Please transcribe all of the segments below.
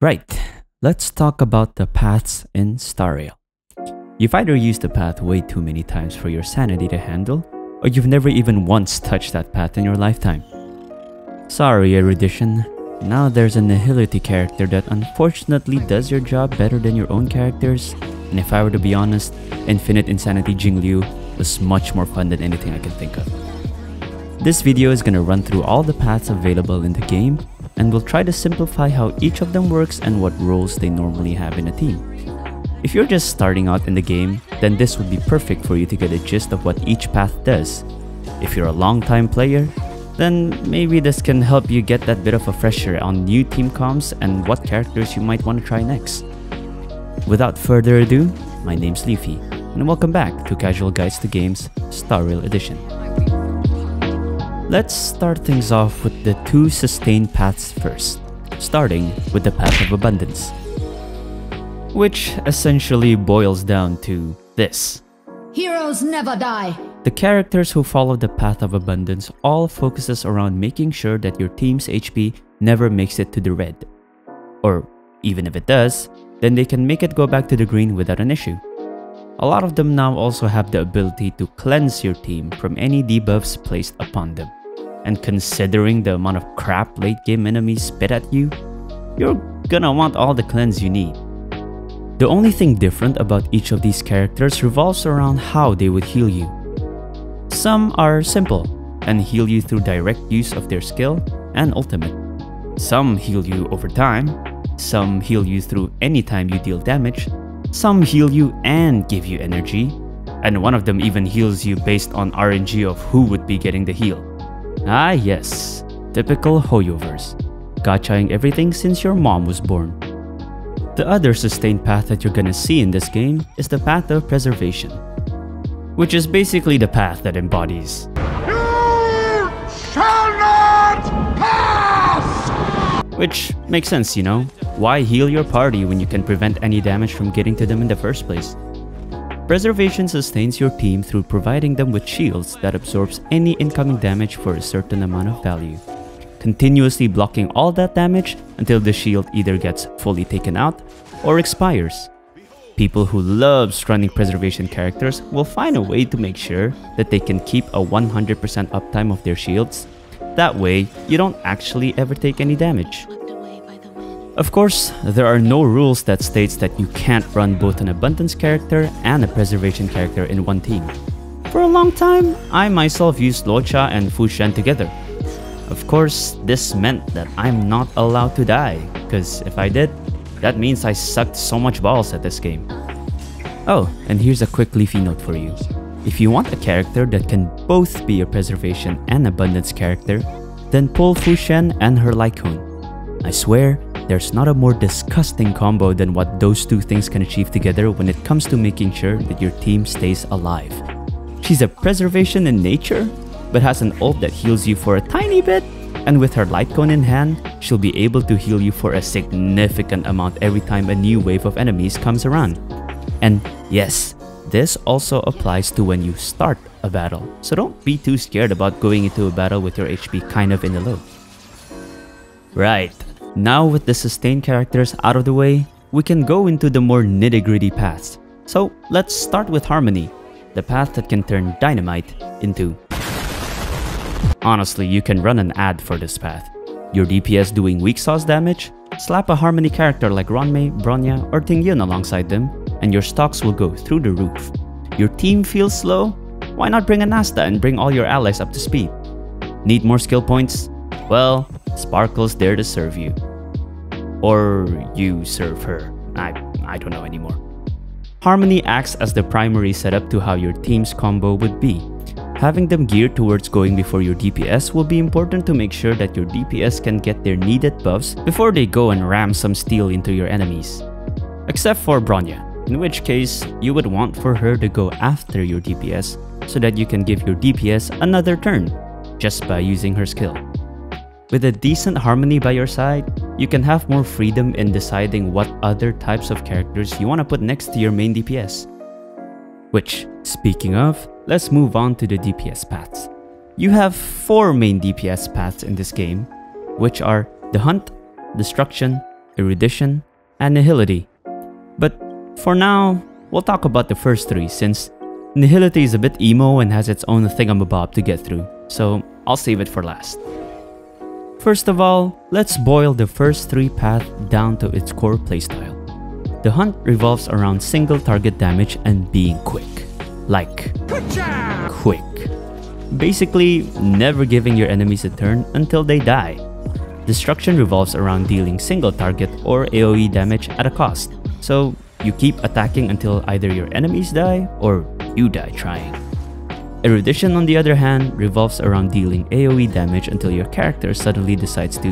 Right, let's talk about the paths in Star Rail. You've either used the path way too many times for your sanity to handle, or you've never even once touched that path in your lifetime. Sorry, Erudition. Now there's a Nihility character that unfortunately does your job better than your own characters, and if I were to be honest, Infinite Insanity Jingliu was much more fun than anything I can think of. This video is gonna run through all the paths available in the game, and we'll try to simplify how each of them works and what roles they normally have in a team. If you're just starting out in the game, then this would be perfect for you to get a gist of what each path does. If you're a long-time player, then maybe this can help you get that bit of a fresher on new team comps and what characters you might want to try next. Without further ado, my name's Liffy, and welcome back to Casual Guides to Games Star Rail Edition. Let's start things off with the two sustained paths first, starting with the Path of Abundance, which essentially boils down to this. Heroes never die! The characters who follow the Path of Abundance all focuses around making sure that your team's HP never makes it to the red. Or even if it does, then they can make it go back to the green without an issue. A lot of them now also have the ability to cleanse your team from any debuffs placed upon them. And considering the amount of crap late game enemies spit at you, you're gonna want all the cleanse you need. The only thing different about each of these characters revolves around how they would heal you. Some are simple and heal you through direct use of their skill and ultimate. Some heal you over time, some heal you through any time you deal damage, some heal you and give you energy, and one of them even heals you based on RNG of who would be getting the heal. Ah yes, typical hoyovers, gachaing everything since your mom was born. The other sustained path that you're gonna see in this game is the Path of Preservation, which is basically the path that embodies "You shall not pass!" Which makes sense, you know? Why heal your party when you can prevent any damage from getting to them in the first place? Preservation sustains your team through providing them with shields that absorbs any incoming damage for a certain amount of value, continuously blocking all that damage until the shield either gets fully taken out or expires. People who love running preservation characters will find a way to make sure that they can keep a 100% uptime of their shields. That way, you don't actually ever take any damage. Of course, there are no rules that states that you can't run both an abundance character and a preservation character in one team. For a long time, I myself used Luocha and Fushan together. Of course, this meant that I'm not allowed to die, because if I did, that means I sucked so much balls at this game. Oh, and here's a quick Leafy note for you. If you want a character that can both be a preservation and abundance character, then pull Fushan and her Lycoon. I swear, there's not a more disgusting combo than what those two things can achieve together when it comes to making sure that your team stays alive. She's a preservation in nature, but has an ult that heals you for a tiny bit, and with her light cone in hand, she'll be able to heal you for a significant amount every time a new wave of enemies comes around. And yes, this also applies to when you start a battle, so don't be too scared about going into a battle with your HP kind of in the low. Right. Now with the sustained characters out of the way, we can go into the more nitty-gritty paths. So let's start with Harmony, the path that can turn Dynamite into... Honestly, you can run an ad for this path. Your DPS doing weak sauce damage, slap a Harmony character like Ronmei, Bronya, or Tingyun alongside them, and your stocks will go through the roof. Your team feels slow? Why not bring a Nasta and bring all your allies up to speed? Need more skill points? Well, Sparkle's there to serve you. Or you serve her. I don't know anymore. Harmony acts as the primary setup to how your team's combo would be. Having them geared towards going before your DPS will be important to make sure that your DPS can get their needed buffs before they go and ram some steel into your enemies. Except for Bronya, in which case you would want for her to go after your DPS so that you can give your DPS another turn just by using her skill. With a decent Harmony by your side, you can have more freedom in deciding what other types of characters you want to put next to your main DPS. Which, speaking of, let's move on to the DPS paths. You have 4 main DPS paths in this game, which are the Hunt, Destruction, Erudition, and Nihility. But for now, we'll talk about the first three since Nihility is a bit emo and has its own thingamabob to get through, so I'll save it for last. First of all, let's boil the first three paths down to its core playstyle. The hunt revolves around single target damage and being quick. Like, quick. Basically, never giving your enemies a turn until they die. Destruction revolves around dealing single target or AoE damage at a cost, so you keep attacking until either your enemies die or you die trying. Erudition, on the other hand, revolves around dealing AoE damage until your character suddenly decides to,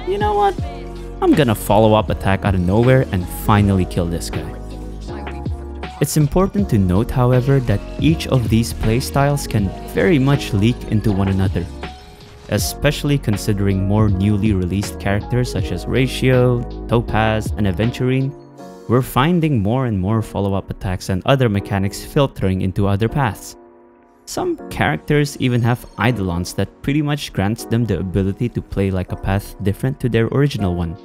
you know what, I'm gonna follow-up attack out of nowhere and finally kill this guy. It's important to note, however, that each of these playstyles can very much leak into one another, especially considering more newly released characters such as Ratio, Topaz, and Aventurine. We're finding more and more follow-up attacks and other mechanics filtering into other paths. Some characters even have eidolons that pretty much grants them the ability to play like a path different to their original one.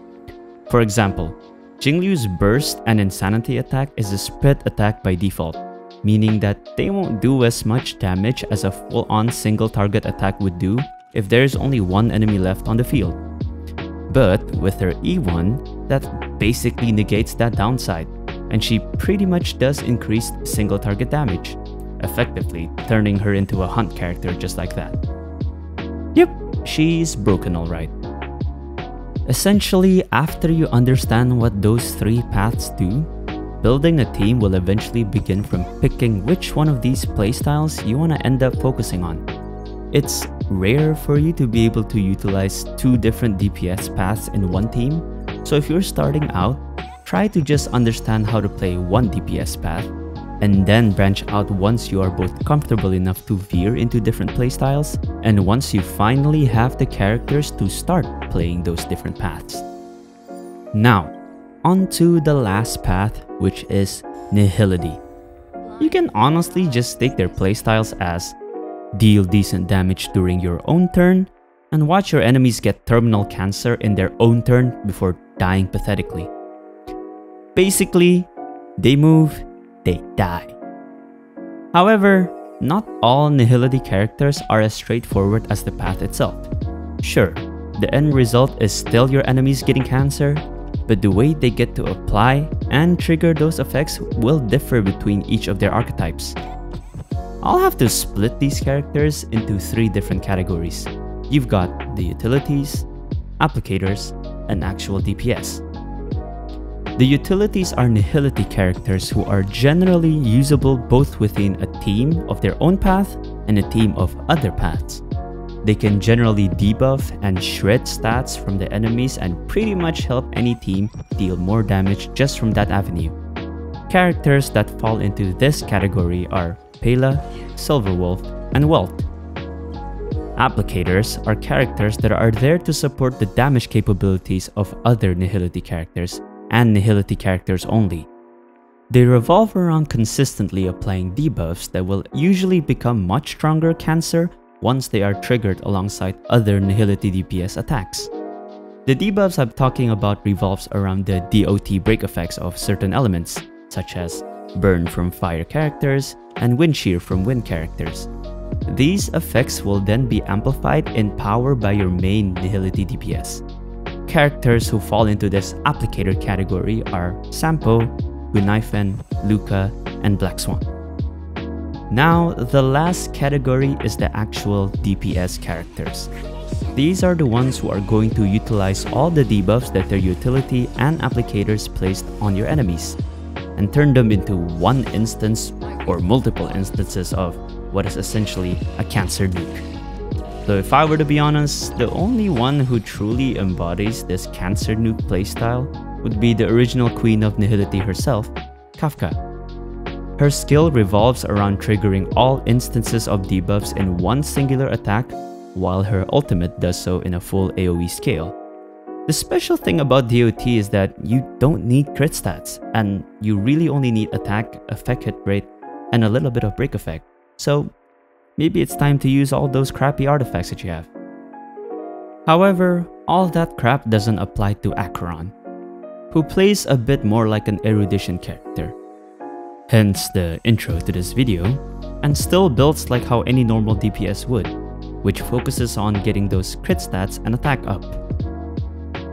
For example, Jingliu's Burst and Insanity attack is a spread attack by default, meaning that they won't do as much damage as a full-on single target attack would do if there's only one enemy left on the field. But with her E1, that basically negates that downside, and she pretty much does increased single target damage, effectively turning her into a hunt character just like that. Yep, she's broken alright. Essentially, after you understand what those three paths do, building a team will eventually begin from picking which one of these playstyles you want to end up focusing on. It's rare for you to be able to utilize two different DPS paths in one team, so if you're starting out, try to just understand how to play one DPS path, and then branch out once you are both comfortable enough to veer into different playstyles, and once you finally have the characters to start playing those different paths. Now, on to the last path, which is Nihility. You can honestly just take their playstyles as deal decent damage during your own turn, and watch your enemies get terminal cancer in their own turn before dying pathetically. Basically, they move, they die. However, not all Nihility characters are as straightforward as the path itself. Sure, the end result is still your enemies getting cancer, but the way they get to apply and trigger those effects will differ between each of their archetypes. I'll have to split these characters into three different categories. You've got the utilities, applicators, and actual DPS. The utilities are Nihility characters who are generally usable both within a team of their own path and a team of other paths. They can generally debuff and shred stats from the enemies and pretty much help any team deal more damage just from that avenue. Characters that fall into this category are Pela, Silverwolf, and Welt. Applicators are characters that are there to support the damage capabilities of other Nihility characters and Nihility characters only. They revolve around consistently applying debuffs that will usually become much stronger cancer once they are triggered alongside other Nihility DPS attacks. The debuffs I'm talking about revolves around the DOT break effects of certain elements, such as burn from fire characters and wind shear from wind characters. These effects will then be amplified in power by your main Nihility DPS. Characters who fall into this applicator category are Sampo, Guinaifen, Luca, and Black Swan. Now, the last category is the actual DPS characters. These are the ones who are going to utilize all the debuffs that their utility and applicators placed on your enemies, and turn them into one instance or multiple instances of what is essentially a cancer nuke. So if I were to be honest, the only one who truly embodies this cancer nuke playstyle would be the original queen of Nihility herself, Kafka. Her skill revolves around triggering all instances of debuffs in one singular attack, while her ultimate does so in a full AoE scale. The special thing about DOT is that you don't need crit stats, and you really only need attack, effect hit rate, and a little bit of break effect. So maybe it's time to use all those crappy artifacts that you have. However, all that crap doesn't apply to Acheron. who plays a bit more like an Erudition character. Hence the intro to this video, and still builds like how any normal DPS would, which focuses on getting those crit stats and attack up.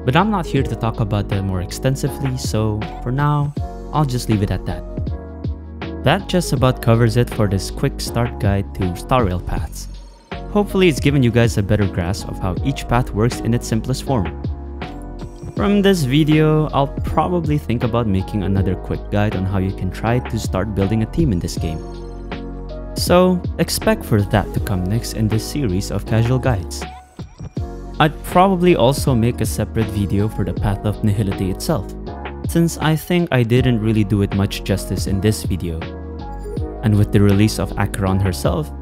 But I'm not here to talk about that more extensively, so for now, I'll just leave it at that. That just about covers it for this quick start guide to Star Rail paths. Hopefully it's given you guys a better grasp of how each path works in its simplest form. From this video, I'll probably think about making another quick guide on how you can try to start building a team in this game. So expect for that to come next in this series of casual guides. I'd probably also make a separate video for the path of Nihility itself, since I think I didn't really do it much justice in this video. And with the release of Acheron herself,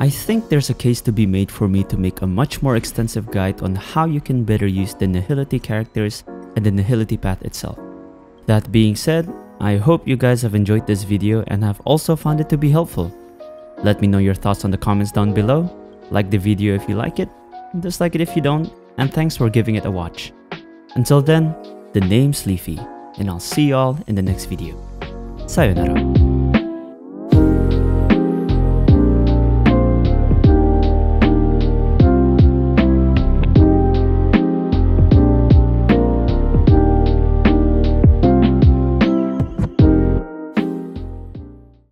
I think there's a case to be made for me to make a much more extensive guide on how you can better use the Nihility characters and the Nihility path itself. That being said, I hope you guys have enjoyed this video and have also found it to be helpful. Let me know your thoughts on the comments down below, like the video if you like it, dislike it if you don't, and thanks for giving it a watch. Until then, the name's Liffy, and I'll see y'all in the next video. Sayonara.